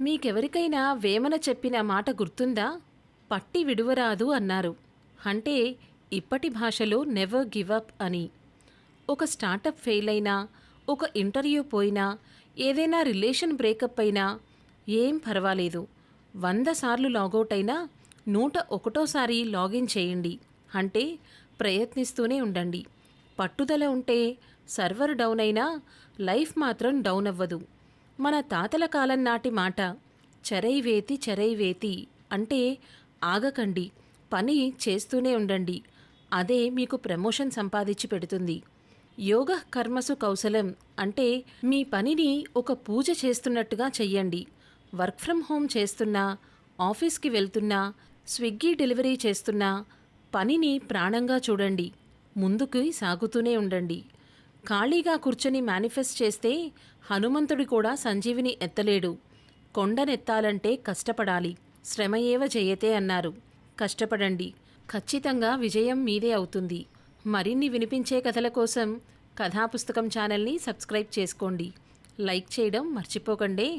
మీకెవరికైనా వేమన చెప్పిన మాట గుర్తుందా? పట్టి విడువరాదు అన్నారు. అంటే ఇప్పటి భాషలో నెవర్ గివ్ అప్ అని. ఒక స్టార్టప్ ఫెయిల్ అయినా, ఒక ఇంటర్వ్యూ పోయినా, ఏదైనా రిలేషన్ బ్రేకప్ అయినా ఏం పర్వాలేదు. 100 సార్లు లాగౌట్ అయినా 101సారి లాగిన్ చేయండి. అంటే ప్రయత్నిస్తూనే ఉండండి. పట్టుదల ఉంటే సర్వర్ డౌన్ అయినా లైఫ్ మాత్రం డౌన్ అవ్వదు. మన తాతల కాలం నాటి మాట చెరైవేతి చెరైవేతి అంటే ఆగకండి, పని చేస్తూనే ఉండండి. అదే మీకు ప్రమోషన్ సంపాదించి పెడుతుంది. యోగ కర్మసు కౌశలం అంటే మీ పనిని ఒక పూజ చేస్తున్నట్టుగా చెయ్యండి. వర్క్ ఫ్రమ్ హోమ్ చేస్తున్నా, ఆఫీస్కి వెళ్తున్నా, స్విగ్గీ డెలివరీ చేస్తున్నా పనిని ప్రాణంగా చూడండి. ముందుకు సాగుతూనే ఉండండి. ఖాళీగా కూర్చొని మేనిఫెస్ట్ చేస్తే హనుమంతుడి కూడా సంజీవిని ఎత్తలేడు. కొండనెత్తాలంటే కష్టపడాలి. శ్రమయేవ జయతే అన్నారు. కష్టపడండి. ఖచ్చితంగా విజయం మీదే అవుతుంది. మరిన్ని వినిపించే కథల కోసం కథాపుస్తకం ఛానల్ని సబ్స్క్రైబ్ చేసుకోండి. లైక్ చేయడం మర్చిపోకండి.